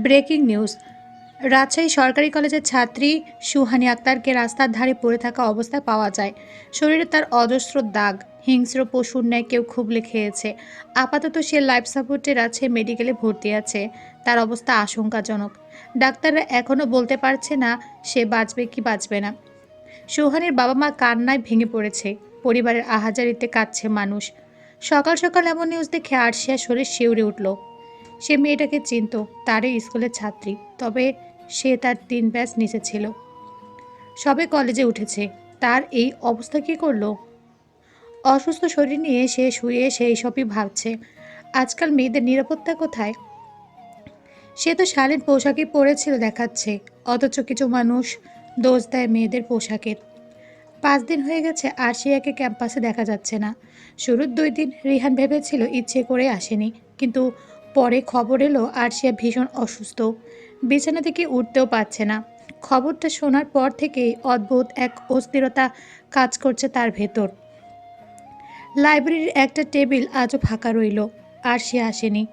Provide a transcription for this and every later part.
Breaking news. Rajshahi সরকারি কলেজের ছাত্রী সুহানী আক্তারকে রাস্তার ধারে পড়ে থাকা অবস্থায় পাওয়া যায়। শরীরে তার অজস্র দাগ, হিংস্র পশুর ন্যায় কেউ খুবলে খেয়েছে। আপাতত সে লাইফ সাপোর্টে রাজশাহী মেডিকেলে ভর্তি আছে। তার অবস্থা আশঙ্কাজনক। ডাক্তাররা এখনও বলতে পারছে না সে বাঁচবে কি বাঁচবে না। সুহানীর বাবা মা কান্নায় ভেঙে পড়েছে। পরিবারের আহাজারিতে কাঁদছে মানুষ। সকাল সকাল এমন নিউজ দেখে আরশিয়া শরীর শিউরে উঠল। সে মেয়েটাকে চিনত, তারই স্কুলের ছাত্রী। তবে সে তার ৩ ব্যাচ নিচে ছিল। সবে কলেজে উঠেছে, তার এই অবস্থা কী করলো? অসুস্থ শরীর নিয়ে সে শুয়ে সেই সবই ভাবছে। আজকাল মেয়েদের নিরাপত্তা কোথায়? সে তো শালীন পোশাকই পরেছিল দেখাচ্ছে, অথচ কিছু মানুষ দোষ দেয় মেয়েদের পোশাকের। ৫ দিন হয়ে গেছে আরশিয়াকে ক্যাম্পাসে দেখা যাচ্ছে না। শুরুর ২ দিন রিহান ভেবেছিল ইচ্ছে করে আসেনি, কিন্তু পরে খবর এলো আরশিয়া ভীষণ অসুস্থ, বিছানা থেকে উঠতেও পারছে না। খবরটা শোনার পর থেকেই অদ্ভুত এক অস্থিরতা কাজ করছে তার ভেতর। লাইব্রেরির একটা টেবিল আজও ফাঁকা রইল। আরশিয়া আসেনি।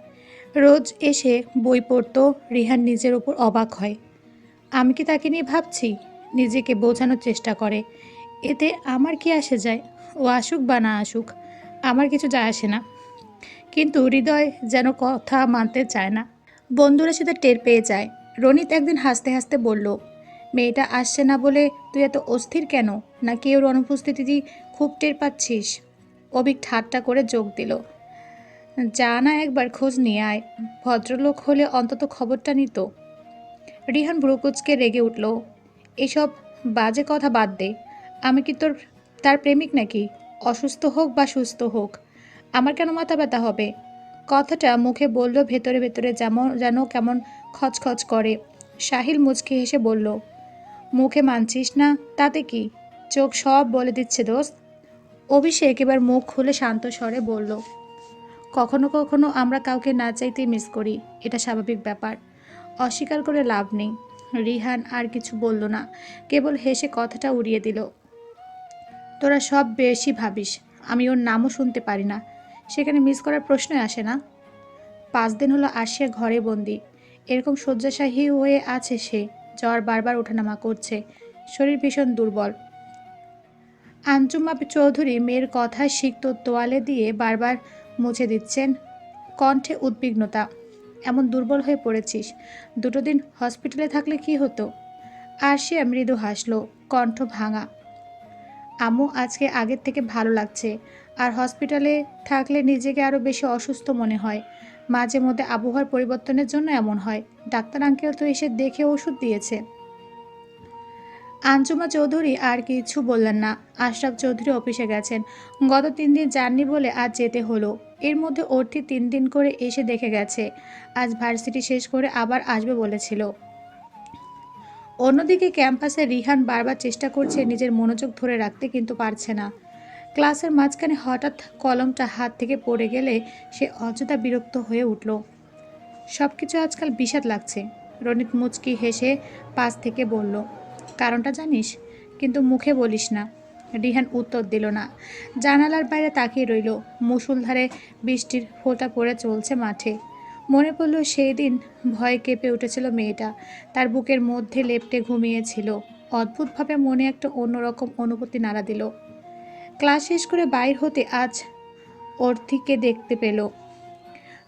রোজ এসে বই পড়তো। রিহান নিজের ওপর অবাক হয়। আমি কি তাকে নিয়ে ভাবছি? নিজেকে বোঝানোর চেষ্টা করে। এতে আমার কি আসে যায়? ও আসুক বা না আসুক, আমার কিছু যায় আসে না। কিন্তু হৃদয় যেন কথা মানতে চায় না। বন্ধুরা সেটা টের পেয়ে যায়। রনিত একদিন হাসতে হাসতে বলল, মেয়েটা আসছে না বলে তুই এত অস্থির কেন? নাকি ওর অনুপস্থিতি খুব টের পাচ্ছিস? অবিক ঠাট্টা করে যোগ দিল, যা না একবার খোঁজ নিয়ে আয়। ভদ্রলোক হলে অন্তত খবরটা নিত। রিহান ভ্রুকুচকে রেগে উঠল, এসব বাজে কথা বাদ দে। আমি কি তার প্রেমিক নাকি? অসুস্থ হোক বা সুস্থ হোক, আমার কেন মাথা ব্যথা হবে? কথাটা মুখে বলল, ভেতরে ভেতরে যেন কেমন খচখচ করে। সাহিল মুচকি হেসে বলল, মুখে মানছিস না তাতে কি? চোখ সব বলে দিচ্ছে দোস্ত। অভিষেক এবার মুখ খুলে শান্ত স্বরে বলল, কখনো কখনো আমরা কাউকে না চাইতেই মিস করি, এটা স্বাভাবিক ব্যাপার। অস্বীকার করে লাভ নেই। রিহান আর কিছু বলল না, কেবল হেসে কথাটা উড়িয়ে দিল। তোরা সব বেশি ভাবিস, আমি ওর নামও শুনতে পারি না, সেখানে মিস করার প্রশ্নই আসে না। ৫ দিন হলো আসিয়া ঘরে বন্দি। এরকম শয্যাশায়ী হয়ে আছে সে। জ্বর বারবার ওঠানামা করছে, শরীর ভীষণ দুর্বল। আঞ্জুমা চৌধুরী মেয়ের কথায় সিক্ত তোয়ালে দিয়ে বারবার মুছে দিচ্ছেন, কণ্ঠে উদ্বিগ্নতা। এমন দুর্বল হয়ে পড়েছিস, ২ দিন হসপিটালে থাকলে কি হতো? আরশিয়া মৃদু হাসল, কণ্ঠ ভাঙা। আম্মু, আজকে আগের থেকে ভালো লাগছে। আর হসপিটালে থাকলে নিজেকে আরও বেশি অসুস্থ মনে হয়। মাঝে মধ্যে আবহাওয়ার পরিবর্তনের জন্য এমন হয়। ডাক্তার আঙ্কেল তো এসে দেখে ওষুধ দিয়েছে। আঞ্জুমা চৌধুরী আর কিছু বললেন না। আশরাফ চৌধুরী অফিসে গেছেন। গত ৩ দিন যাননি বলে আজ যেতে হলো। এর মধ্যে অর্থী ৩ দিন করে এসে দেখে গেছে। আজ ভার্সিটি শেষ করে আবার আসবে বলেছিল। অন্যদিকে ক্যাম্পাসে রিহান বারবার চেষ্টা করছে নিজের মনোযোগ ধরে রাখতে, কিন্তু পারছে না। ক্লাসের মাঝখানে হঠাৎ কলমটা হাত থেকে পড়ে গেলে সে অযথা বিরক্ত হয়ে উঠল। সব কিছু আজকাল বিষাদ লাগছে। রনিত মুচকি হেসে পাশ থেকে বলল, কারণটা জানিস, কিন্তু মুখে বলিস না। রিহান উত্তর দিল না। জানালার বাইরে তাকিয়ে রইল। মুষলধারে বৃষ্টির ফোঁটা পড়ে চলছে মাঠে। মনে পড়ল সেই দিন ভয়ে কেঁপে উঠেছিল মেয়েটা, তার বুকের মধ্যে লেপ্টে ঘুমিয়েছিল। অদ্ভুতভাবে মনে একটা অন্যরকম অনুভূতি নাড়া দিল। ক্লাস শেষ করে বাইর হতে আজ অর্থিকে দেখতে পেল।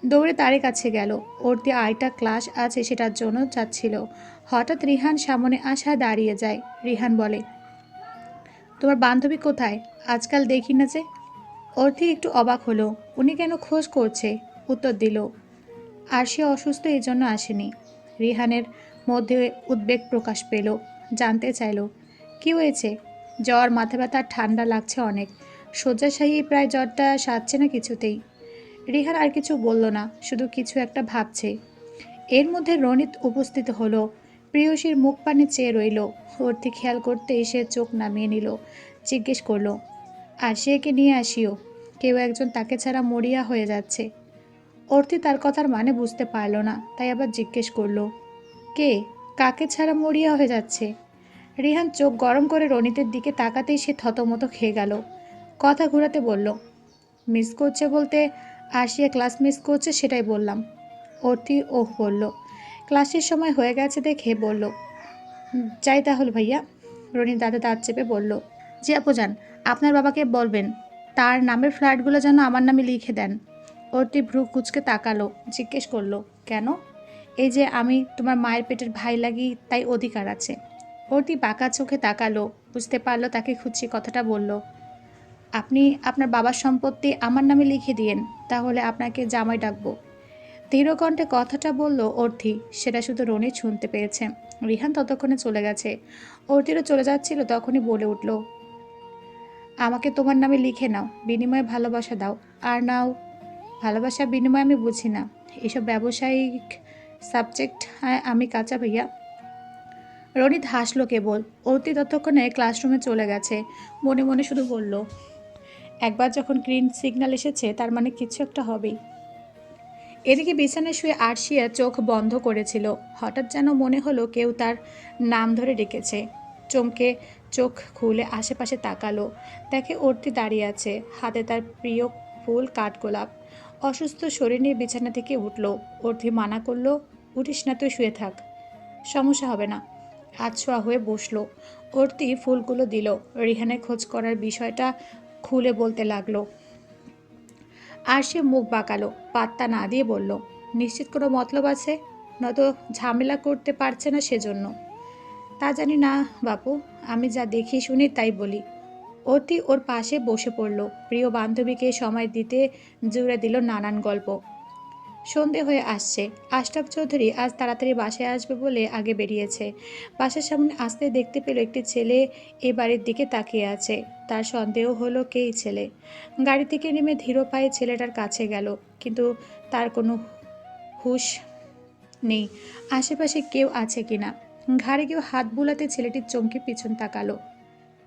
দৌড়ে তারই কাছে গেল। অর্থি আরেকটা ক্লাস আছে সেটার জন্য যাচ্ছিল। হঠাৎ রিহান সামনে আসায় দাঁড়িয়ে যায়। রিহান বলে, তোমার বান্ধবী কোথায়? আজকাল দেখি না যে। অর্থি একটু অবাক হলো। উনি কেন খোঁজ করছে? উত্তর দিল, আর সে অসুস্থ, এই জন্য আসেনি। রিহানের মধ্যে উদ্বেগ প্রকাশ পেল। জানতে চাইল, কি হয়েছে? জ্বর, মাথা ব্যথা, ঠান্ডা লাগছে অনেক। শয্যাশায়ী প্রায় জ্বরটা সারছে না কিছুতেই। রিহান আর কিছু বলল না, শুধু কিছু একটা ভাবছে। এর মধ্যে রনিত উপস্থিত হলো। প্রেয়সীর মুখ পানে চেয়ে রইল। অর্থি খেয়াল করতেই সে চোখ নামিয়ে নিল। জিজ্ঞেস করলো, আর সে একে নিয়ে আসিও, কেউ একজন তাকে ছাড়া মরিয়া হয়ে যাচ্ছে। অর্থি তার কথার মানে বুঝতে পারল না, তাই আবার জিজ্ঞেস করলো, কে, কাকে ছাড়া মরিয়া হয়ে যাচ্ছে? রিহান চোখ গরম করে রনিতের দিকে তাকাতেই সে থতমত খেয়ে গেল। কথা ঘুরাতে বলল, মিস করছে বলতে আশিয়া ক্লাস মিস করছে সেটাই বললাম। অর্থি ওহ বলল, ক্লাসের সময় হয়ে গেছে দেখে বলল, যাই তাহলে ভাইয়া। রনির দাঁতে দাঁত চেপে বলল, জি আপু যান, আপনার বাবাকে বলবেন তার নামের ফ্ল্যাটগুলো যেন আমার নামে লিখে দেন। অর্তি ভ্রু কুচকে তাকালো, জিজ্ঞেস করলো, কেন? এই যে আমি তোমার মায়ের পেটের ভাই লাগি, তাই অধিকার আছে। অর্তি বাঁকা চোখে তাকালো, বুঝতে পারলো তাকে খুঁজছি কথাটা বলল, আপনি আপনার বাবার সম্পত্তি আমার নামে লিখে দিয়েন, তাহলে আপনাকে জামাই ডাকবো। দৃঢ় কণ্ঠে কথাটা বলল অর্থি, সেটা শুধু রনি শুনতে পেয়েছে। রিহান ততক্ষণে চলে গেছে। অর্তিরও চলে যাচ্ছিল, তখনই বলে উঠল, আমাকে তোমার নামে লিখে নাও, বিনিময়ে ভালোবাসা দাও। আর নাও, ভালোবাসার বিনিময়ে আমি বুঝি না, এসব ব্যবসায়িক সাবজেক্ট। হ্যাঁ আমি কাঁচা ভাইয়া। রনিত হাসলো কেবল। অর্তি ততক্ষণে ক্লাসরুমে চলে গেছে। মনে মনে শুধু বলল, একবার যখন গ্রিন সিগন্যাল এসেছে তার মানে কিছু একটা হবেই। এদিকে বিছানায় শুয়ে আরশিয়া চোখ বন্ধ করেছিল। হঠাৎ যেন মনে হলো কেউ তার নাম ধরে ডেকেছে। চমকে চোখ খুলে আশেপাশে তাকালো, দেখে অর্তি দাঁড়িয়ে আছে, হাতে তার প্রিয় ফুল কাঠগোলাপ। অসুস্থ শরীর নিয়ে বিছানা থেকে উঠল। অর্তি মানা করলো, উঠিস না, তুই শুয়ে থাক, সমস্যা হবে না। আছোয়া হয়ে বসলো। অর্তি ফুলগুলো দিল। রিহানের খোঁজ করার বিষয়টা খুলে বলতে লাগলো। আর সে মুখ বাঁকালো, পাত্তা না দিয়ে বলল, নিশ্চিত কোনো মতলব আছে, নয়তো ঝামেলা করতে পারছে না সেজন্য। তা জানি না বাপু, আমি যা দেখি শুনি তাই বলি। অতি ওর পাশে বসে পড়ল। প্রিয় বান্ধবীকে সময় দিতে জুড়ে দিল নানান গল্প। সন্ধে হয়ে আসছে। আশরাফ চৌধুরী আজ তাড়াতাড়ি বাসায় আসবে বলে আগে বেরিয়েছে। বাসার সামনে আসতে দেখতে পেল একটি ছেলে এ বাড়ির দিকে তাকিয়ে আছে। তার সন্দেহ হলো কেই ছেলে। গাড়ি থেকে নেমে ধীর পায়ে ছেলেটার কাছে গেল, কিন্তু তার কোনো হুঁশ নেই আশেপাশে কেউ আছে কিনা। ঘাড়ে কেউ হাত বুলাতে ছেলেটি চমকে পিছন তাকালো।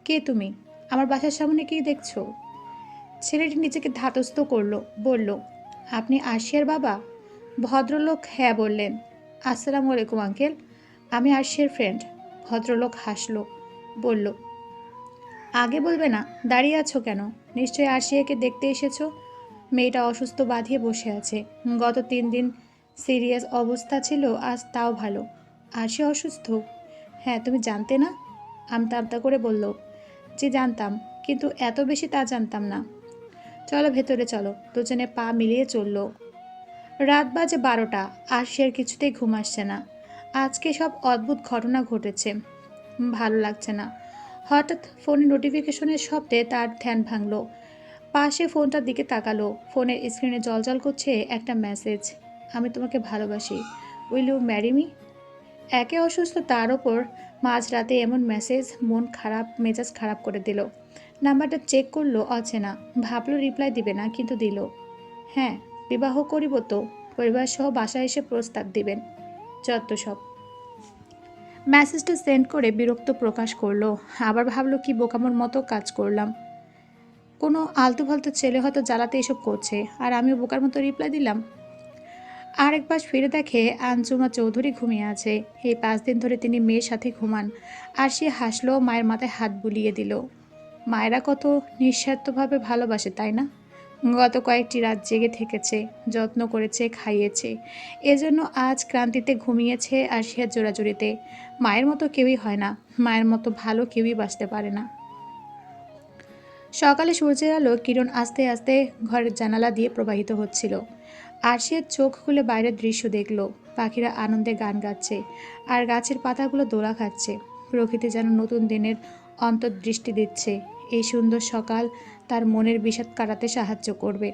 কে তুমি? আমার বাসার সামনে কি দেখছো? ছেলেটি নিজেকে ধাতস্থ করলো, বলল, আপনি আরশিয়ার বাবা? ভদ্রলোক হ্যাঁ বললেন। আসসালামু আলাইকুম আঙ্কেল, আমি আরশিয়ার ফ্রেন্ড। ভদ্রলোক হাসলো, বলল, আগে বলবে না, দাঁড়িয়ে আছো কেন? নিশ্চয়ই আরশিয়াকে দেখতে এসেছো। মেয়েটা অসুস্থ বাঁধিয়ে বসে আছে, গত 3 দিন সিরিয়াস অবস্থা ছিল, আজ তাও ভালো। আরশিয়া অসুস্থ? হ্যাঁ, তুমি জানতে না? আমতা আমতা করে বলল, যে জানতাম, কিন্তু এত বেশি তা জানতাম না। চলো ভেতরে চলো। দুজনে পা মিলিয়ে চলল। রাত বাজে 12টা। আরশিয়ার কিছুতেই ঘুম আসছে না। আজকে সব অদ্ভুত ঘটনা ঘটেছে, ভালো লাগছে না। হঠাৎ ফোনে নোটিফিকেশনের শব্দে তার ধ্যান ভাঙল। পাশে ফোনটার দিকে তাকালো। ফোনের স্ক্রিনে জলজল করছে একটা মেসেজ, আমি তোমাকে ভালোবাসি, উইল ইউ ম্যারি মি। একে অসুস্থ, তার ওপর মাঝরাতে এমন মেসেজ মেজাজ খারাপ করে দিল। নাম্বারটা চেক করলো, অচেনা। ভাবলো রিপ্লাই দিবে না, কিন্তু দিল। হ্যাঁ, বিবাহ করিব তো, পরিবার সহ বাসায় এসে প্রস্তাব দিবেন, যত সব। মেসেজটা সেন্ড করে বিরক্ত প্রকাশ করলো। আবার ভাবলো কি বোকামোর মতো কাজ করলাম। কোনো আলতু ফালতু ছেলে হয়তো জ্বালাতে এসব করছে, আর আমিও বোকার মতো রিপ্লাই দিলাম। আরেকবার ফিরে দেখে আঞ্জুমা চৌধুরী ঘুমিয়ে আছে। এই 5 দিন ধরে তিনি মেয়ের সাথে ঘুমান। আর সে হাসলো, মায়ের মাথায় হাত বুলিয়ে দিল। মায়েরা কত নিঃস্বার্থভাবে ভালোবাসে, তাই না? গত কয়েকটি রাত জেগে থেকেছে, যত্ন করেছে, খাইয়েছে, এজন্য আজ ক্রান্তিতে ঘুমিয়েছে আর সে জোড়াজুড়িতে। মায়ের মতো কেউই হয় না, মায়ের মতো ভালো কেউই বাঁচতে পারে না। সকালে সূর্যের আলো কিরণ আস্তে আস্তে ঘরের জানালা দিয়ে প্রবাহিত হচ্ছিল। আরশিয়ার চোখ খুলে বাইরের দৃশ্য দেখল। পাখিরা আনন্দে গান গাচ্ছে, আর গাছের পাতাগুলো দোলা খাচ্ছে। প্রকৃতি যেন নতুন দিনের অন্তর্দৃষ্টি দিচ্ছে। এই সুন্দর সকাল তার মনের বিষাদ কাটাতে সাহায্য করবে।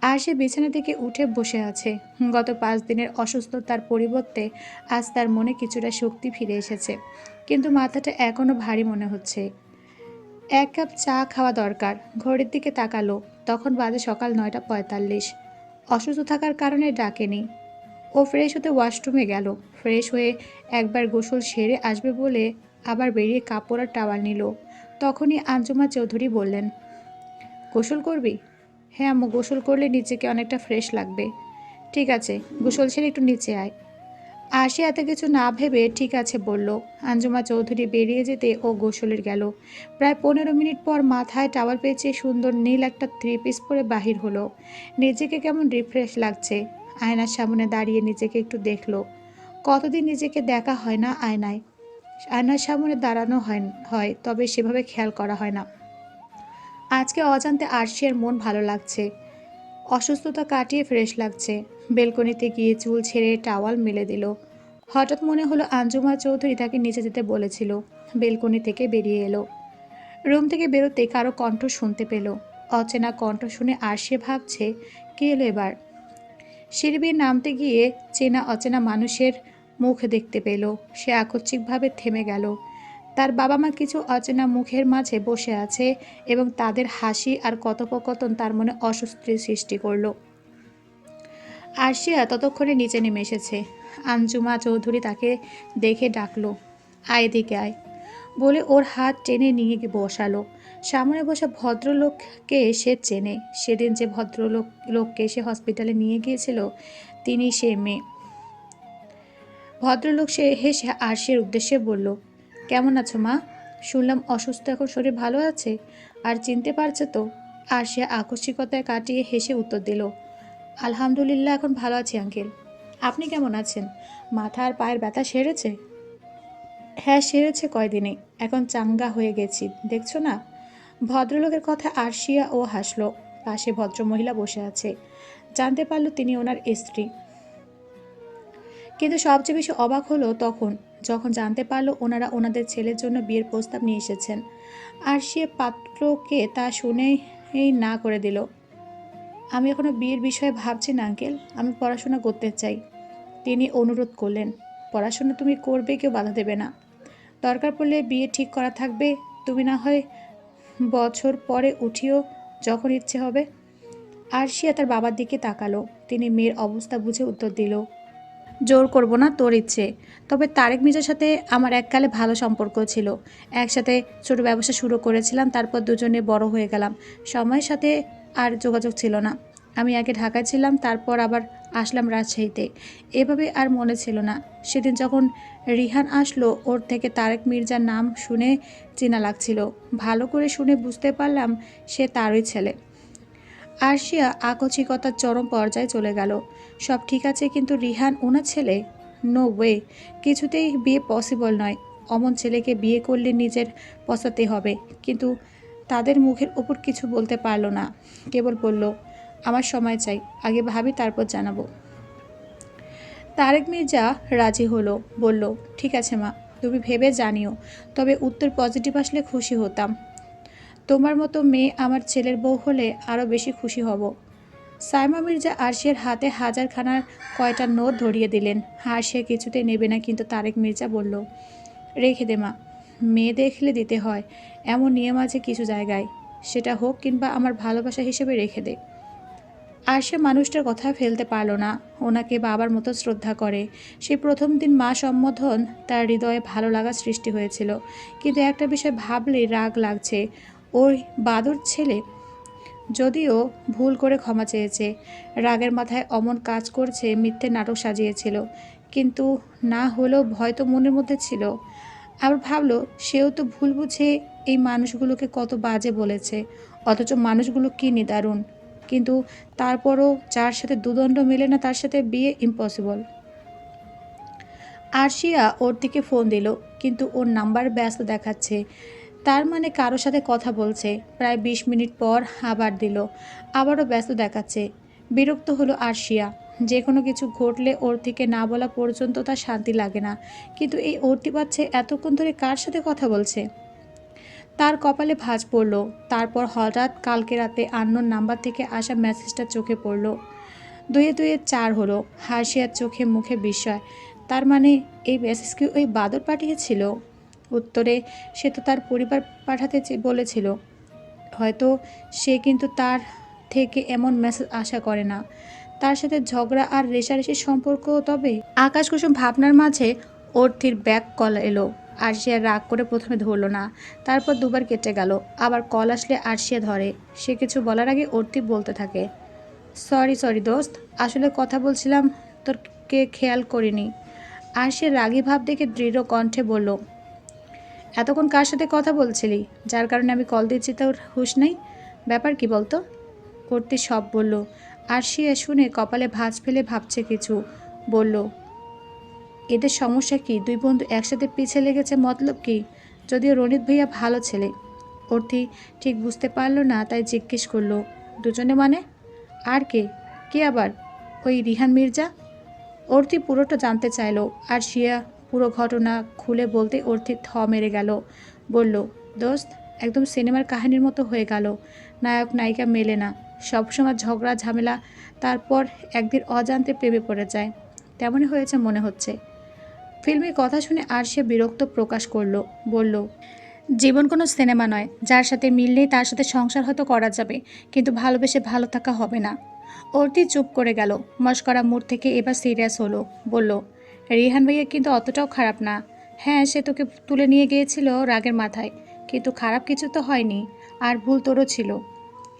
আর সে বিছানা থেকে উঠে বসে আছে। গত 5 দিনের অসুস্থতার পরিবর্তে আজ তার মনে কিছুটা শক্তি ফিরে এসেছে, কিন্তু মাথাটা এখনো ভারী মনে হচ্ছে। 1 কাপ চা খাওয়া দরকার। ঘড়ির দিকে তাকালো, তখন বাজে সকাল 9:45। অসুস্থ থাকার কারণে ডাকেনি। ও ফ্রেশ হতে ওয়াশরুমে গেল। ফ্রেশ হয়ে একবার গোসল সেরে আসবে বলে আবার বেরিয়ে কাপড় আর টাওয়াল নিল। তখনই আঞ্জুমা চৌধুরী বললেন, গোসল করবি? হ্যাঁ আম্মু, গোসল করলে নিজেকে অনেকটা ফ্রেশ লাগবে। ঠিক আছে, গোসল সেরে একটু নিচে আয়। আশি এত কিছু না ভেবে ঠিক আছে বলল। আঞ্জুমা চৌধুরী বেরিয়ে যেতে ও গোসলের গেল। প্রায় 15 মিনিট পর মাথায় টাওয়াল পেঁচিয়ে সুন্দর নীল একটা 3 পিস পরে বাহির হলো। নিজেকে কেমন রিফ্রেশ লাগছে। আয়নার সামনে দাঁড়িয়ে নিজেকে একটু দেখলো। কতদিন নিজেকে দেখা হয় না আয়নায়। আয়নার সামনে দাঁড়ানো হয়, তবে সেভাবে খেয়াল করা হয় না। আজকে অজান্তে আরশিয়ার মন ভালো লাগছে, অসুস্থতা কাটিয়ে ফ্রেশ লাগছে। বেলকনিতে গিয়ে চুল ছেড়ে টাওয়াল মেলে দিল। হঠাৎ মনে হলো আঞ্জুমা চৌধুরী তাকে নিচে যেতে বলেছিল। বেলকনি থেকে বেরিয়ে এলো। রুম থেকে বেরোতে কারো কণ্ঠ শুনতে পেল। অচেনা কণ্ঠ শুনে আরশিয়া ভাবছে, কে এলো এবার। সিঁড়ি বেয়ে নামতে গিয়ে চেনা অচেনা মানুষের মুখ দেখতে পেল। সে আকস্মিকভাবে থেমে গেল। তার বাবা মা কিছু অচেনা মুখের মাঝে বসে আছে এবং তাদের হাসি আর কথোপকথন তার মনে অস্বস্তির সৃষ্টি করল। আরশিয়া ততক্ষণে নিচে নেমে এসেছে। আঞ্জুমা চৌধুরী তাকে দেখে ডাকলো, আয় এদিকে আয় বলে ওর হাত টেনে নিয়ে গিয়ে বসালো। সামনে বসা ভদ্রলোককে সে চেনে। সেদিন যে লোককে সে হসপিটালে নিয়ে গিয়েছিল, তিনি সে মেয়ে। ভদ্রলোক সে হেসে আরশিয়ার উদ্দেশ্যে বলল, কেমন আছো মা? শুনলাম অসুস্থ, এখন শরীর ভালো আছে? আর চিনতে পারছে তো? আরশিয়া আকস্মিকতায় কাটিয়ে হেসে উত্তর দিল, আলহামদুলিল্লাহ, এখন ভালো আছি আঙ্কেল। আপনি কেমন আছেন? মাথা আর পায়ের ব্যথা সেরেছে? হ্যাঁ, সেরেছে কয়দিনে। এখন চাঙ্গা হয়ে গেছি, দেখছো না? ভদ্রলোকের কথা আরশিয়া ও হাসলো। পাশে ভদ্রমহিলা বসে আছে। জানতে পারল তিনি ওনার স্ত্রী। কিন্তু সবচেয়ে বেশি অবাক হলো যখন জানতে পারল ওনারা ওনাদের ছেলের জন্য বিয়ের প্রস্তাব নিয়ে এসেছেন। আরশিয়া পাত্রকে তা শুনেই না করে দিল। আমি এখনো বিয়ের বিষয়ে ভাবছি না আঙ্কেল, আমি পড়াশোনা করতে চাই। তিনি অনুরোধ করলেন, পড়াশোনা তুমি করবে, কেউ বাধা দেবে না। দরকার পড়লে বিয়ে ঠিক করা থাকবে, তুমি না হয় বছর পরে উঠিও, যখন ইচ্ছে হবে। আরশিয়া তার বাবার দিকে তাকালো। তিনি মেয়ের অবস্থা বুঝে উত্তর দিল, জোর করব না, তোর ইচ্ছে। তবে তারেক মির্জার সাথে আমার এককালে ভালো সম্পর্ক ছিল। একসাথে ছোট ব্যবসা শুরু করেছিলাম, তারপর দুজনে বড় হয়ে গেলাম। সময়ের সাথে আর যোগাযোগ ছিল না। আমি আগে ঢাকায় ছিলাম, তারপর আবার আসলাম রাজশাহীতে। এভাবে আর মনে ছিল না। সেদিন যখন রিহান আসলো, ওর থেকে তারেক মির্জার নাম শুনে চেনা লাগছিল। ভালো করে শুনে বুঝতে পারলাম সে তারই ছেলে। আরশিয়া আকস্মিকতার চরম পর্যায়ে চলে গেল। সব ঠিক আছে, কিন্তু রিহান ওনার ছেলে? নো ওয়ে, কিছুতেই বিয়ে পসিবল নয়। অমন ছেলেকে বিয়ে করলে নিজের পস্তাতে হবে। কিন্তু তাদের মুখের ওপর কিছু বলতে পারল না। কেবল বলল, আমার সময় চাই, আগে ভাবি তারপর জানাবো। তারেক মির্জা রাজি হলো, বলল, ঠিক আছে মা, তুমি ভেবে জানিও। তবে উত্তর পজিটিভ আসলে খুশি হতাম। তোমার মতো মেয়ে আমার ছেলের বউ হলে আরও বেশি খুশি হব। সাইমা মির্জা আরশিয়ার হাতে হাজারখানার কয়টা নোট ধরিয়ে দিলেন। আরশিয়া কিছুতেই নেবে না, কিন্তু তারেক মির্জা বলল, রেখে দে মা, মেয়ে দেখলে দিতে হয়, এমন নিয়ম আছে কিছু জায়গায়। সেটা হোক কিংবা আমার ভালোবাসা হিসেবে রেখে দে। আরশিয়া মানুষটার কথা ফেলতে পারল না। ওনাকে বাবার মতো শ্রদ্ধা করে। সেই প্রথম দিন মা সম্বোধন তার হৃদয়ে ভালো লাগা সৃষ্টি হয়েছিল। কিন্তু একটা বিষয় ভাবলেই রাগ লাগছে। ওই বাদুর ছেলে যদিও ভুল করে ক্ষমা চেয়েছে, রাগের মাথায় অমন কাজ করছে, মিথ্যে নাটক সাজিয়েছিল, কিন্তু না হলেও ভয় তো মনের মধ্যে ছিল। আবার ভাবলো, সেও তো ভুল বুঝে এই মানুষগুলোকে কত বাজে বলেছে, অথচ মানুষগুলো কি নিদারুণ। কিন্তু তারপরও যার সাথে দুদণ্ড মেলে না, তার সাথে বিয়ে ইম্পসিবল। আরশিয়া ওর দিকে ফোন দিল, কিন্তু ওর নাম্বার ব্যস্ত দেখাচ্ছে। তার মানে কারোর সাথে কথা বলছে। প্রায় ২০ মিনিট পর আবার দিল, আবারও ব্যস্ত দেখাচ্ছে। বিরক্ত হলো আরশিয়া। যে কোনো কিছু ঘটলে ওর থেকে না বলা পর্যন্ত তার শান্তি লাগে না। কিন্তু এই ওরটি পাচ্ছে এতক্ষণ ধরে কার সাথে কথা বলছে। তার কপালে ভাঁজ পড়ল। তারপর হঠাৎ কালকে রাতে আননোন নাম্বার থেকে আসা মেসেজটা চোখে পড়ল। ২-এ ২-এ ৪ হলো। আরশিয়ার চোখে মুখে বিস্ময়। তার মানে এই মেসেজ কি ওই বাদর পাঠিয়েছিল? উত্তরে সে তো তার পরিবার পাঠাতে বলেছিল। হয়তো সে কিন্তু তার থেকে এমন মেসেজ আশা করে না। তার সাথে ঝগড়া আর রেষারেষির সম্পর্ক। তবে আকাশকুসুম ভাবনার মাঝে অর্থির ব্যাক কল এলো। আরশিয়া রাগ করে প্রথমে ধরল না, তারপর দুবার কেটে গেল। আবার কল আসলে আরশিয়া ধরে। সে কিছু বলার আগে অর্থি বলতে থাকে, সরি দোস্ত, আসলে কথা বলছিলাম, তোরকে খেয়াল করিনি। আরশিয়া রাগী ভাব দেখে দৃঢ় কণ্ঠে বলল, এতক্ষণ কার সাথে কথা বলছিলি, যার কারণে আমি কল দিচ্ছি তোর হুঁশ নেই? ব্যাপার কি বলতো? কর্তি সব বলল। আরশিয়া শুনে কপালে ভাঁজ ফেলে ভাবছে কিছু। বলল, এদের সমস্যা কি? দুই বন্ধু একসাথে পিছে লেগেছে, মতলব কি? যদিও রনিত ভাইয়া ভালো ছেলে। অর্থি ঠিক বুঝতে পারল না, তাই জিজ্ঞেস করলো, দুজনে মানে? আর কে? কে আবার? ওই রিহান মির্জা? অর্থি পুরোটা জানতে চাইলো, আর শিয়া পুরো ঘটনা খুলে বলতে অর্থি থ মেরে গেল। বলল, দোস্ত, একদম সিনেমার কাহিনীর মতো হয়ে গেল। নায়ক নায়িকা মেলে না, সবসময় ঝগড়া ঝামেলা, তারপর একদিন অজান্তে প্রেমে পড়ে যায়। তেমনই হয়েছে মনে হচ্ছে। ফিল্মের কথা শুনে আর সে বিরক্ত প্রকাশ করলো। বলল, জীবন কোনো সিনেমা নয়। যার সাথে মিল নেই তার সাথে সংসার হয়তো করা যাবে, কিন্তু ভালোবেসে ভালো থাকা হবে না। অর্তি চুপ করে গেল। মশকরা মুড থেকে এবার সিরিয়াস হলো। বলল, রিহান ভাইয়া কিন্তু অতটাও খারাপ না। হ্যাঁ, সে তোকে তুলে নিয়ে গিয়েছিল রাগের মাথায়, কিন্তু খারাপ কিছু তো হয়নি। আর ভুল তোরও ছিল।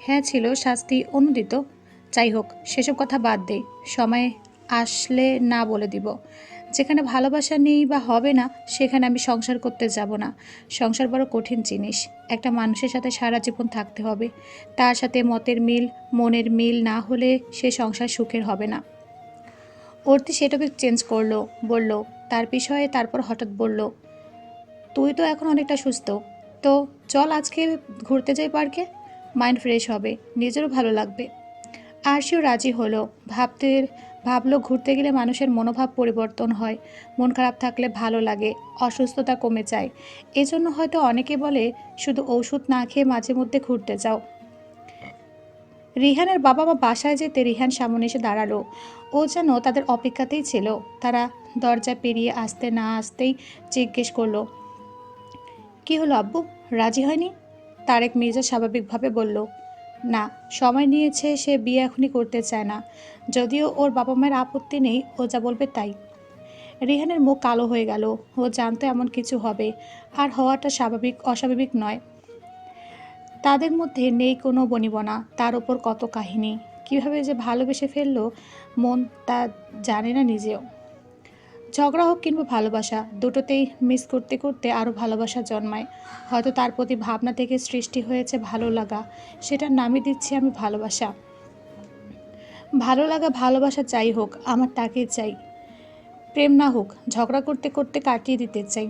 হ্যাঁ ছিল, শাস্তি অনুদিত। যাই হোক, সেসব কথা বাদ দে। সময় আসলে না বলে দিব। যেখানে ভালোবাসা নেই বা হবে না, সেখানে আমি সংসার করতে যাব না। সংসার বড় কঠিন জিনিস। একটা মানুষের সাথে সারা জীবন থাকতে হবে। তার সাথে মতের মিল, মনের মিল না হলে সে সংসার সুখের হবে না। অর্তি সে টপিক চেঞ্জ করলো। বলল, তার বিষয়ে তারপর হঠাৎ বলল, তুই তো এখন অনেকটা সুস্থ, তো চল আজকে ঘুরতে যাই পার্কে। মাইন্ড ফ্রেশ হবে, নিজেরও ভালো লাগবে। আরশিও রাজি হলো। ভাবলো ঘুরতে গেলে মানুষের মনোভাব পরিবর্তন হয়। মন খারাপ থাকলে ভালো লাগে, অসুস্থতা কমে যায়। এজন্য হয়তো অনেকে বলে শুধু ঔষধ না খেয়ে মাঝে মধ্যে ঘুরতে যাও। রিহানের বাবা মা বাসায় যেতে রিহান সামনে এসে দাঁড়ালো। ও যেন তাদের অপেক্ষাতেই ছিল। তারা দরজা পেরিয়ে আসতে না আসতেই জিজ্ঞেস করলো, কি হলো আব্বু, রাজি হয়নি? তারেক মির্জা স্বাভাবিকভাবে বলল, না, সময় নিয়েছে, সে বিয়ে এখনই করতে চায় না। যদিও ওর বাবা মায়ের আপত্তি নেই, ও যা বলবে তাই। রিহানের মুখ কালো হয়ে গেল। ও জানতো এমন কিছু হবে, আর হওয়াটা অস্বাভাবিক নয়। তাদের মধ্যে নেই কোনো বনিবনা, তার ওপর কত কাহিনী। কিভাবে যে ভালোবেসে ফেললো মন, তা জানে না নিজেও। ঝগড়া হোক কিংবা ভালোবাসা, দুটোতেই মিস করতে করতে আরও ভালোবাসা জন্মায়। হয়তো তার প্রতি ভাবনা থেকে সৃষ্টি হয়েছে ভালো লাগা। সেটার নামই দিচ্ছি আমি ভালোবাসা। ভালো লাগা ভালোবাসা যাই হোক, আমার তাকে চাই। প্রেম না হোক, ঝগড়া করতে করতে কাটিয়ে দিতে চাই।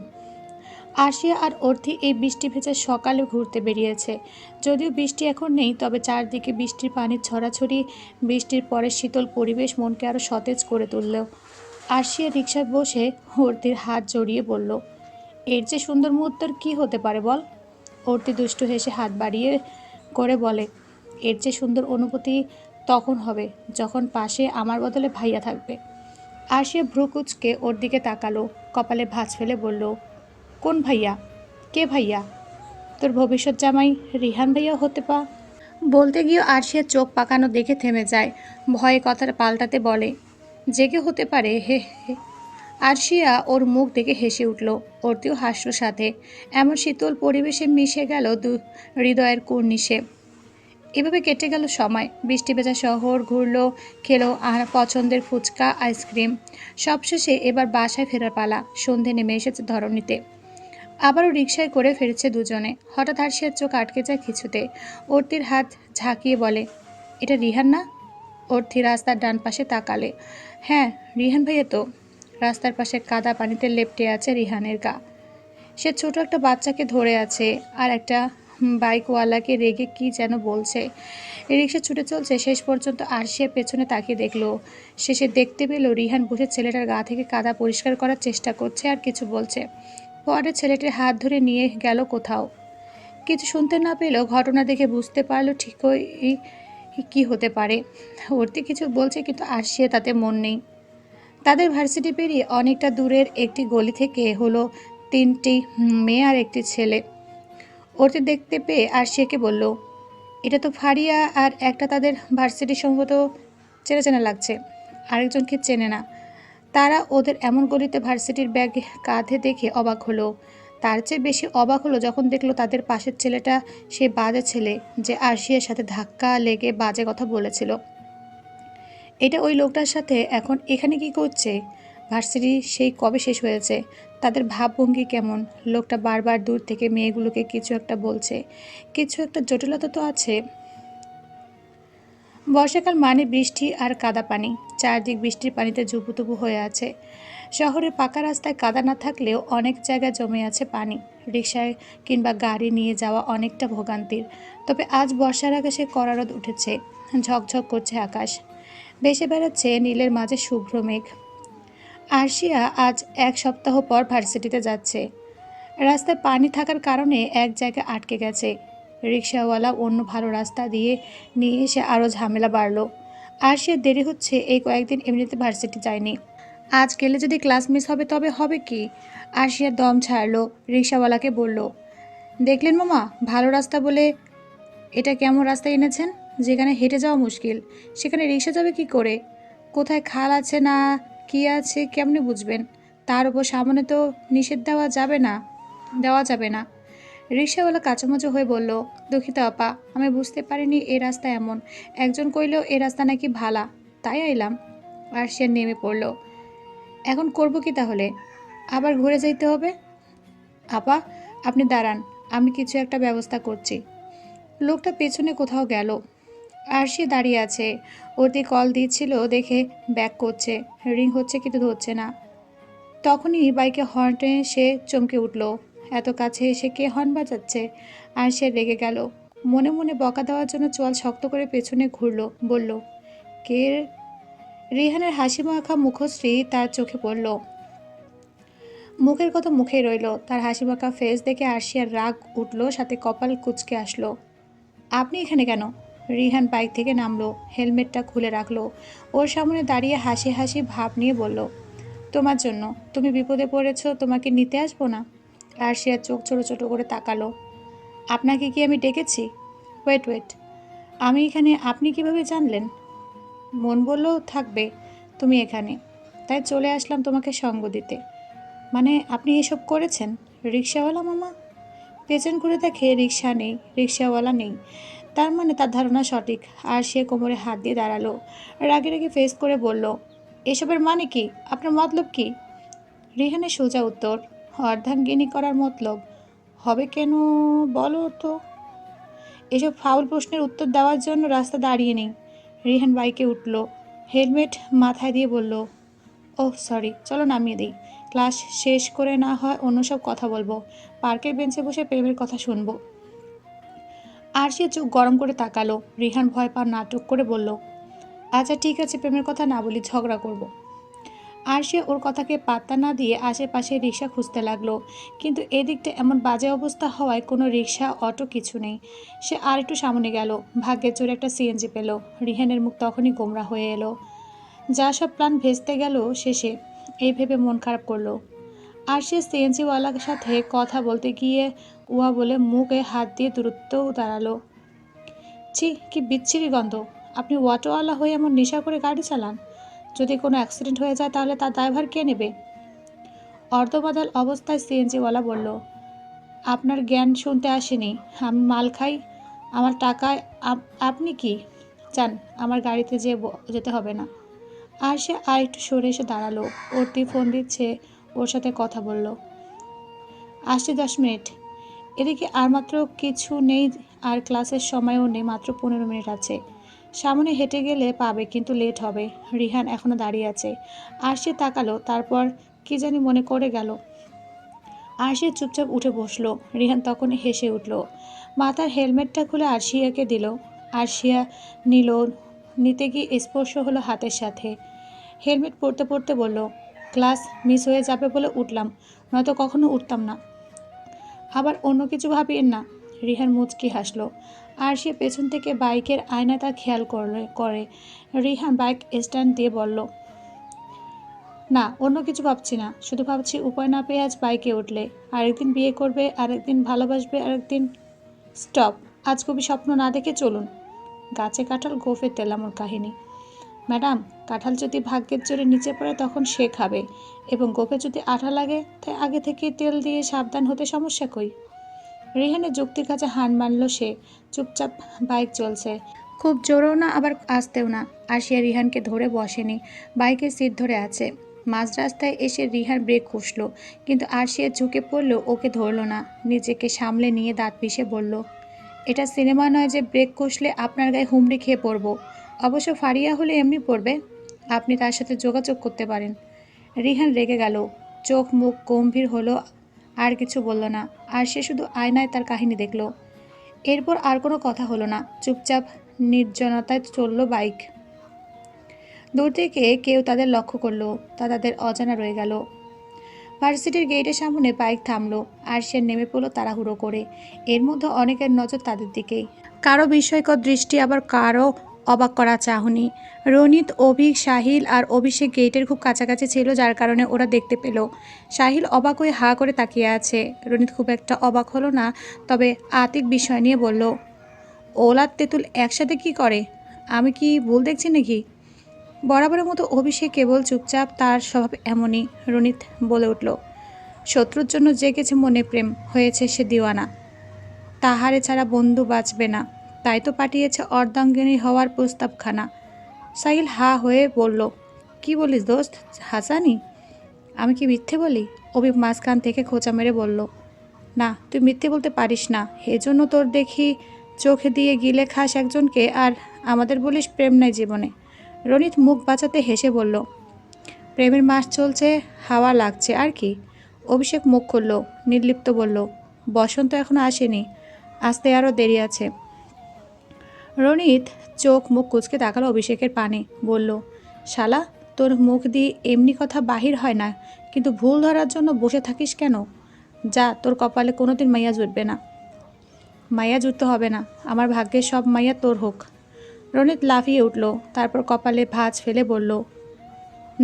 আরশিয়া আর অর্থি এই বৃষ্টি ভেজা সকালে ঘুরতে বেরিয়েছে। যদিও বৃষ্টি এখন নেই, তবে চারদিকে বৃষ্টির পানির ছড়াছড়ি, বৃষ্টির পরে শীতল পরিবেশ মনকে আরও সতেজ করে তুলল। আরশিয়া রিকশায় বসে অর্তির হাত জড়িয়ে বলল, এর যে সুন্দর মুহূর্ত কি হতে পারে বল? অর্তি দুষ্টু হেসে হাত বাড়িয়ে করে বলে, এর যে সুন্দর অনুভূতি তখন হবে যখন পাশে আমার বদলে ভাইয়া থাকবে। আরশিয়া ভ্রু কুঁচকে ওর দিকে তাকালো, কপালে ভাঁজ ফেলে বলল, কোন ভাইয়া? কে ভাইয়া? তোর ভবিষ্যৎ জামাই রিহান ভাইয়া হতে পা। বলতে গিয়েও আরশিয়ার চোখ পাকানো দেখে থেমে যায়। ভয়ে কথাটা পাল্টাতে বলে, জেগে হতে পারে, হে হে। আরশিয়া ওর মুখ দেখে হেসে উঠল। অর্তিও হাসল সাথে। এমন শীতল পরিবেশে মিশে গেল হৃদয়ের কুর্নিশে। এভাবে কেটে গেল সময়। বৃষ্টি ভেজা শহর ঘুরলো, খেলো আর পছন্দের ফুচকা, আইসক্রিম। সবশেষে এবার বাসায় ফেরার পালা। সন্ধে নেমে এসেছে ধরণীতে। আবারও রিকশায় করে ফিরছে দুজনে। হঠাৎ আরশিয়ার চোখ আটকে যায় কিছুতে। অর্তির হাত ঝাঁকিয়ে বলে, এটা রিহান না? অর্থি রাস্তার ডান পাশে তাকালে। হ্যাঁ, রিহান ভাইয়া তো। রাস্তার পাশে কাদা পানিতে লেপ্টে আছে রিহানের গা। সে ছোট একটা বাচ্চাকে ধরে আছে, আর একটা বাইকওয়ালাকে রেগে কি যেন বলছে। রিকশা ছুটে চলছে, শেষ পর্যন্ত আরশিয়া পেছনে তাকিয়ে দেখলো। শেষে দেখতে পেল রিহান বসে ছেলেটার গা থেকে কাদা পরিষ্কার করার চেষ্টা করছে আর কিছু বলছে। পরে ছেলেটির হাত ধরে নিয়ে গেল কোথাও। কিছু শুনতে না পেলেও ঘটনা দেখে বুঝতে পারলো ঠিকই কি হতে পারে। অর্তি কিছু বলছে, কিন্তু আরশিয়া তাতে মন নেই। তাদের ভার্সিটি পেরিয়ে অনেকটা দূরের একটি গলি থেকে হলো তিনটি মেয়ে আর একটি ছেলে। অর্তি দেখতে পেয়ে আরশিয়াকে বলল, এটা তো ফারিয়া, আর একটা তাদের ভার্সিটি সম্ভবত চেনা চেনা লাগছে। আরেকজনকে চেনে না। তারা ওদের এমন গলিতে ভার্সিটির ব্যাগ কাঁধে দেখে অবাক হলো। তার চেয়ে বেশি অবাক হলো যখন দেখলো তাদের পাশের ছেলেটা সেই বাজে ছেলে, যে আরশিয়ার সাথে ধাক্কা লেগে বাজে কথা বলেছিল। এটা ওই লোকটার সাথে এখন এখানে কি করছে? ভার্সিটি সেই কবে শেষ হয়েছে? তাদের ভাবভঙ্গি কেমন? লোকটা বারবার দূর থেকে মেয়েগুলোকে কিছু একটা বলছে। কিছু একটা জটিলতা তো আছে। বর্ষাকাল মানে বৃষ্টি আর কাদা পানি। চারদিক বৃষ্টির পানিতে জুবুথুবু হয়ে আছে। শহরের পাকা রাস্তায় কাদা না থাকলেও অনেক জায়গায় জমে আছে পানি। রিকশায় কিংবা গাড়ি নিয়ে যাওয়া অনেকটা ভোগান্তির। তবে আজ বর্ষার আকাশে কড়া রোদ উঠেছে, ঝকঝক করছে আকাশ, ভেসে বেড়াচ্ছে নীলের মাঝে শুভ্র মেঘ। আরশিয়া আজ 1 সপ্তাহ পর ভার্সিটিতে যাচ্ছে। রাস্তায় পানি থাকার কারণে এক জায়গায় আটকে গেছে। রিকশাওয়ালা অন্য ভালো রাস্তা দিয়ে নিয়ে এসে আরও ঝামেলা বাড়লো। আরশিয়ার দেরি হচ্ছে, এই কয়েকদিন এমনিতে ভার্সিটি যায়নি। আজ গেলে যদি ক্লাস মিস হবে তবে হবে কি? আরশিয়া দম ছাড়লো, রিকশাওয়ালাকে বলল, দেখলেন মামা, ভালো রাস্তা বলে এটা কেমন রাস্তায় এনেছেন? যেখানে হেঁটে যাওয়া মুশকিল সেখানে রিকশা যাবে কি করে? কোথায় খাল আছে না কি আছে কেমনে বুঝবেন? তার উপর সামনে তো নিষেধ দেওয়া যাবে না। রিকশাওয়ালা কাঁচামুচো হয়ে বলল, দুঃখিত আপা, আমি বুঝতে পারিনি এই রাস্তা এমন। একজন কইলেও এই রাস্তা নাকি ভালা, তাই আইলাম। আর সে নেমে পড়ল। এখন করব কি তাহলে? আবার ঘুরে যাইতে হবে? আপা, আপনি দাঁড়ান, আমি কিছু একটা ব্যবস্থা করছি। লোকটা পেছনে কোথাও গেল। আর সে দাঁড়িয়ে আছে। ওর দিয়ে কল দিচ্ছিল দেখে ব্যাক করছে, রিং হচ্ছে কিন্তু ধরছে না। তখনই বাইকে হর্ন টেনে সে চমকে উঠল। এত কাছে এসে কে হর্ন বাজাচ্ছে? আর সে রেগে গেল। মনে মনে বকা দেওয়ার জন্য চোয়াল শক্ত করে পেছনে ঘুরল, বলল, কে? রিহানের হাসি মাখা মুখশ্রী তার চোখে পড়ল। মুখের কথা মুখেই রইল। তার হাসি মাখা ফেস দেখে আরশিয়ার রাগ উঠল, সাথে কপাল কুঁচকে আসলো। আপনি এখানে কেন? রিহান বাইক থেকে নামলো, হেলমেটটা খুলে রাখলো, ওর সামনে দাঁড়িয়ে হাসি হাসি ভাব নিয়ে বলল, তোমার জন্য। তুমি বিপদে পড়েছো, তোমাকে নিতে আসবো না? আরশিয়া চোখ ছোট ছোট করে তাকালো। আপনাকে কি আমি ডেকেছি? ওয়েট ওয়েট, আমি এখানে আপনি কিভাবে জানলেন? মন বলল থাকবে তুমি এখানে, তাই চলে আসলাম তোমাকে সঙ্গ দিতে। মানে আপনি এসব করেছেন? রিকশাওয়ালা মামা পেছন ঘুরে দেখে রিকশা নেই, রিকশাওয়ালা নেই। তার মানে তার ধারণা সঠিক। আর সে কোমরে হাত দিয়ে দাঁড়ালো, রাগে রাগে ফেস করে বলল, এসবের মানে কি? আপনার মতলব কি? রিহানের সোজা উত্তর, অর্ধাঙ্গিনী করার মতলব হবে কেন বলো তো? এসব ফাউল প্রশ্নের উত্তর দেওয়ার জন্য রাস্তা দাঁড়িয়ে নেই। রিহান বাইকে উঠল, হেলমেট মাথায় দিয়ে বলল, ওহ সরি, চলো নামিয়ে দিই। ক্লাস শেষ করে না হয় অন্য সব কথা বলবো, পার্কের বেঞ্চে বসে প্রেমের কথা শুনবো। আর সে চোখ গরম করে তাকালো। রিহান ভয় পাওয়ার নাটক করে বলল, আচ্ছা ঠিক আছে, প্রেমের কথা না বলি, ঝগড়া করব। আর সে ওর কথাকে পাত্তা না দিয়ে আশেপাশে রিক্সা খুঁজতে লাগলো, কিন্তু এদিকটা এমন বাজে অবস্থা হওয়ায় কোনো রিক্সা অটো কিছু নেই। সে আর একটু সামনে গেল, ভাগ্যের জোরে একটা সিএনজি পেল। রিহানের মুখ তখনই গোমরা হয়ে এলো। যা সব প্ল্যান ভেস্তে গেল শেষে, এই ভেবে মন খারাপ করলো। আর সে সিএনজিওয়ালার সাথে কথা বলতে গিয়ে উহা বলে মুখে হাত দিয়ে দূরত্বও দাঁড়ালো। ছি, কি বিচ্ছিরি গন্ধ! আপনি অটোওয়ালা হয়ে এমন নেশা করে গাড়ি চালান? যদি কোনো অ্যাক্সিডেন্ট হয়ে যায় তাহলে তার দায়ভার কে নেবে? অর্ধবাদাল অবস্থায় সিএনজিওয়ালা বলল, আপনার জ্ঞান শুনতে আসেনি, আমি মাল খাই, আমার টাকায় আপনি কি চান আমার গাড়িতে যেতে হবে না? আর সে আর একটু সরে এসে দাঁড়ালো। ওরতি ফোন দিচ্ছে, ওর সাথে কথা বলল। আসছে 10 মিনিট। এদিকে আর মাত্র কিছু নেই, আর ক্লাসের সময়ও নেই, মাত্র 15 মিনিট আছে। সামনে হেঁটে গেলে পাবে, কিন্তু লেট হবে। রিহান এখনো দাঁড়িয়ে আছে। আর সে তাকালো, তারপর কি জানি মনে করে গেল। আর সে চুপচাপ উঠে বসলো। রিহান তখনই হেসে উঠল, মাথার হেলমেটটা খুলে আরশিয়াকে দিল। আরশিয়া নিল, নিতে গিয়ে স্পর্শ হলো হাতের সাথে। হেলমেট পরতে পরতে বলল, ক্লাস মিস হয়ে যাবে বলে উঠলাম, নয়তো কখনো উঠতাম না। আবার অন্য কিছু ভাবিয়েন না। রিহান মুচকি হাসলো। আর সে পেছন থেকে বাইকের আয়নায় তা খেয়াল করে। রিহান বাইক স্ট্যান্ড দিয়ে বলল, না, অন্য কিছু ভাবছি না, শুধু ভাবছি উপায় না পেয়ে আজ বাইকে উঠলে। আরেকদিন বিয়ে করবে, আরেকদিন ভালোবাসবে, আরেকদিন। স্টপ, আজ কবি স্বপ্ন না দেখে চলুন। গাছে কাঁঠাল গোফে তেলামোর কাহিনী। ম্যাডাম, কাঁঠাল যদি ভাগ্যের জোরে নিচে পড়ে তখন সে খাবে, এবং গোফে যদি আঠা লাগে, তাই আগে থেকে তেল দিয়ে সাবধান হতে সমস্যা কই? রিহানের যুক্তির কাছে হার মানল সে। চুপচাপ বাইক চলছে, খুব জোরেও না আবার আস্তেও না। আসিয়া রিহানকে ধরে বসেনি, বাইকের সিট ধরে আছে। মাঝ রাস্তায় এসে রিহান ব্রেক কষল, কিন্তু আরশিয়া ঝুঁকে পড়লেও ওকে ধরল না। নিজেকে সামলে নিয়ে দাঁত পিষে বলল, এটা সিনেমা নয় যে ব্রেক কষলে আপনার গায়ে হুমড়ি খেয়ে পড়ব। অবশ্য ফারিয়া হলে এমনি পড়বে, আপনি তার সাথে যোগাযোগ করতে পারেন। রিহান রেগে গেল, চোখ মুখ গম্ভীর হলো, আর কিছু বলল না। আর সে শুধু আয়নায় তার কাহিনী দেখল। এরপর আর কোনো কথা হলো না, চুপচাপ নির্জনতায় চলল বাইক। দূর থেকে কেউ তাদের লক্ষ্য করলো, তা তাদের অজানা রয়ে গেল। ভার্সিটির গেটের সামনে বাইক থামলো, আর সে নেমে পড়লো তাড়াহুড়ো করে। এর মধ্যে অনেকের নজর তাদের দিকেই, কারো বিস্ময়কর দৃষ্টি, আবার কারো অবাক করা চাহনি। রনিত, অভিক, সাহিল আর অভিষেক গেটের খুব কাছাকাছি ছিল, যার কারণে ওরা দেখতে পেল। সাহিল অবাক হয়ে হা করে তাকিয়ে আছে। রনিত খুব একটা অবাক হলো না, তবে আতিক বিষয় নিয়ে বলল, ওলা তেঁতুল একসাথে কি করে? আমি কি ভুল দেখছি নাকি? বরাবরের মতো অভিষেক কেবল চুপচাপ, তার স্বভাব এমনই। রনিত বলে উঠল, শত্রুর জন্য জেগেছে মনে প্রেম, হয়েছে সে দিওয়ানা, তাহারে ছাড়া বন্ধু বাঁচবে না, তাই তো পাঠিয়েছে অর্ধাঙ্গিনী হওয়ার প্রস্তাবখানা। সাহিল হা হয়ে বলল, কি বলিস দোস্ত, হাসানি? আমি কি মিথ্যে বলি? অভি মাঝখান থেকে খোঁচা মেরে বলল, না তুই মিথ্যে বলতে পারিস না, এজন্য তোর দেখি চোখে দিয়ে গিলে খাস একজনকে, আর আমাদের বলিস প্রেম নাই জীবনে। রনিত মুখ বাঁচাতে হেসে বলল, প্রেমের মাস চলছে, হাওয়া লাগছে আর কি। অভিষেক মুখ খুলল, নির্লিপ্ত বলল, বসন্ত এখনো আসেনি, আসতে আরও দেরি আছে। রনিত চোখ মুখ কুঁচকে তাকালো অভিষেকের পানে, বলল, শালা, তোর মুখ দিয়ে এমনি কথা বাহির হয় না, কিন্তু ভুল ধরার জন্য বসে থাকিস কেন? যা, তোর কপালে কোনোদিন মাইয়া জুটবে না। মাইয়া জুটতে হবে না, আমার ভাগ্যের সব মাইয়া তোর হোক। রনিত লাফিয়ে উঠল, তারপর কপালে ভাঁজ ফেলে বলল,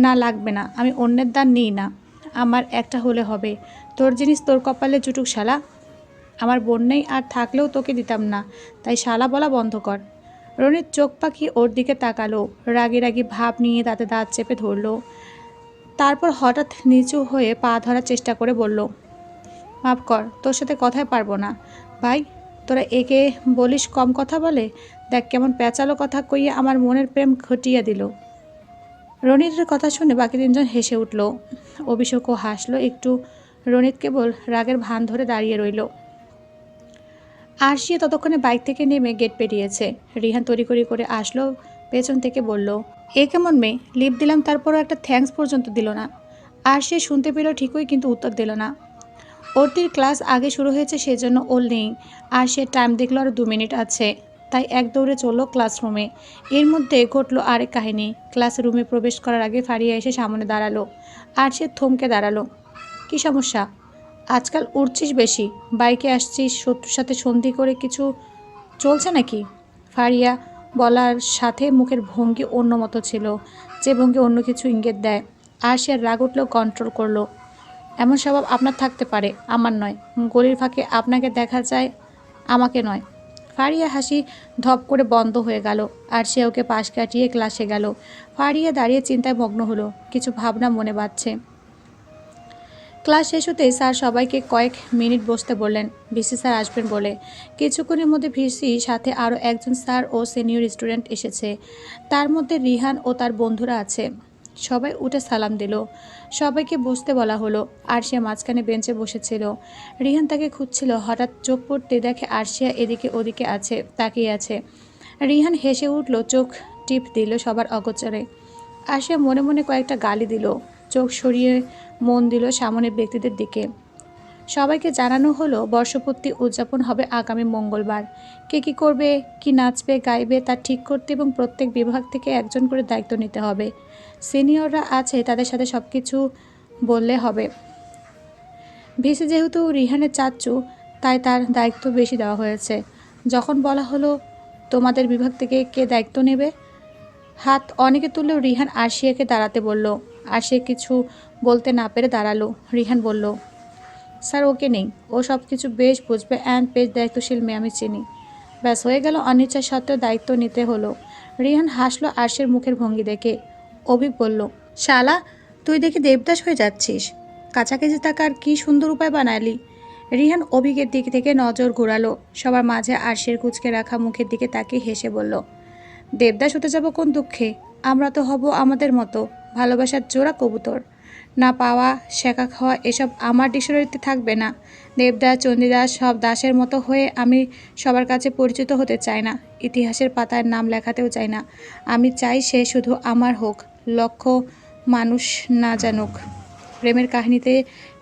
না লাগবে না, আমি অন্যের দান নিই না, আমার একটা হলে হবে। তোর জিনিস তোর কপালে জুটুক শালা, আমার বোন নেই, আর থাকলেও তোকে দিতাম না, তাই শালা বলা বন্ধ কর। রনির চোখ পাখি ওর দিকে তাকালো, রাগি রাগি ভাব নিয়ে তাতে দাঁত চেপে ধরল। তারপর হঠাৎ নিচু হয়ে পা ধরার চেষ্টা করে বলল, মাফ কর, তোর সাথে কথাই পারবো না। ভাই, তোরা একে বলিস কম কথা বলে, দেখ কেমন পেঁচালো কথা কইয়ে আমার মনের প্রেম ঘটিয়ে দিল। রনিতের কথা শুনে বাকি তিনজন হেসে উঠল। অভিষেকও হাসলো একটু। রনিত কেবল রাগের ভান ধরে দাঁড়িয়ে রইল। আরশিয়া ততক্ষণে বাইক থেকে নেমে গেট পেরিয়েছে। রিহান তড়িঘড়ি করে আসলো, পেছন থেকে বলল, এ কেমন মেয়ে, লিপ দিলাম তারপরও একটা থ্যাঙ্কস পর্যন্ত দিল না। আরশিয়া শুনতে পেল ঠিকই, কিন্তু উত্তর দিল না। ওরটির ক্লাস আগে শুরু হয়েছে, সেজন্য ওর নেই। আরশিয়া টাইম দেখলো আর 2 মিনিট আছে, তাই এক দৌড়ে চলল ক্লাসরুমে। এর মধ্যে ঘটলো আরেক কাহিনী। ক্লাসরুমে প্রবেশ করার আগে ফারিয়া এসে সামনে দাঁড়ালো। আরশিয়া থমকে দাঁড়ালো। কী সমস্যা? আজকাল উড়ছিস বেশি, বাইকে আসছিস, শত্রুর সাথে সন্ধি করে কিছু চলছে নাকি? ফারিয়া বলার সাথে মুখের ভঙ্গি অন্য মতো ছিল, যে ভঙ্গি অন্য কিছু ইঙ্গিত দেয়। আর সে রাগ উঠলেও কন্ট্রোল করলো। এমন স্বভাব আপনার থাকতে পারে, আমার নয়। গলির ফাঁকে আপনাকে দেখা যায়, আমাকে নয়। ফারিয়া হাসি ধপ করে বন্ধ হয়ে গেল, আর সে ওকে পাশ কাটিয়ে ক্লাসে গেল। ফারিয়া দাঁড়িয়ে চিন্তায় মগ্ন হলো, কিছু ভাবনা মনে বাজছে। ক্লাস শেষ হতেই স্যার সবাইকে কয়েক মিনিট বসতে বললেন, ভিসি স্যার আসবেন বলে। কিছুক্ষণের মধ্যে ভিসি সাথে আরও একজন স্যার ও সিনিয়র স্টুডেন্ট এসেছে। তার মধ্যে রিহান ও তার বন্ধুরা আছে। সবাই উঠে সালাম দিল। সবাইকে বসতে বলা হলো। আরশিয়া মাঝখানে বেঞ্চে বসেছিল। রিহান তাকে খুঁজছিল, হঠাৎ চোখ পড়তে দেখে আরশিয়া এদিকে ওদিকে আছে, তাকিয়ে আছে। রিহান হেসে উঠল, চোখ টিপ দিল সবার অগোচরে। আরশিয়া মনে মনে কয়েকটা গালি দিল, চোখ সরিয়ে মন দিল সামনের ব্যক্তিদের দিকে। সবাইকে জানানো হলো বর্ষপূর্তি উদযাপন হবে আগামী মঙ্গলবার। কে কী করবে, কি নাচবে গাইবে তা ঠিক করতে এবং প্রত্যেক বিভাগ থেকে একজন করে দায়িত্ব নিতে হবে। সিনিয়ররা আছে, তাদের সাথে সব কিছু বললে হবে। ভিসি যেহেতু রিহানের চাচ্চু, তাই তার দায়িত্ব বেশি দেওয়া হয়েছে। যখন বলা হলো তোমাদের বিভাগ থেকে কে দায়িত্ব নেবে, হাত অনেকে তুললেও রিহান আরশিয়াকে দাঁড়াতে বলল। আরশিয়া কিছু বলতে না পেরে দাঁড়ালো। রিহান বলল, স্যার ওকে নেই, ও সব কিছু বেশ বুঝবে অ্যান্ড বেশ দায়িত্বশীল মেয়ে, আমি চিনি। ব্যাস হয়ে গেল, অনিচ্ছা সত্ত্বেও দায়িত্ব নিতে হলো। রিহান হাসলো আরশের মুখের ভঙ্গি দেখে। অভিক বলল, শালা, তুই দেখি দেবদাস হয়ে যাচ্ছিস, কাছাকাছি থাকার কি সুন্দর উপায় বানালি। রিহান অভিকের দিক থেকে নজর ঘোরালো। সবার মাঝে আরশের কুঁচকে রাখা মুখের দিকে তাকিয়ে হেসে বলল, দেবদাস হতে যাব কোন দুঃখে, আমরা তো হব আমাদের মতো, ভালোবাসার জোড়া কবুতর। না পাওয়া, শেখা খাওয়া এসব আমার ডিকশনারিতে থাকবে না। দেবদাস, চণ্ডীদাস সব দাসের মতো হয়ে আমি সবার কাছে পরিচিত হতে চাই না, ইতিহাসের পাতায় নাম লেখাতেও চাই না। আমি চাই সে শুধু আমার হোক, লক্ষ্য মানুষ না জানুক, প্রেমের কাহিনীতে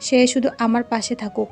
সে শুধু আমার পাশে থাকুক।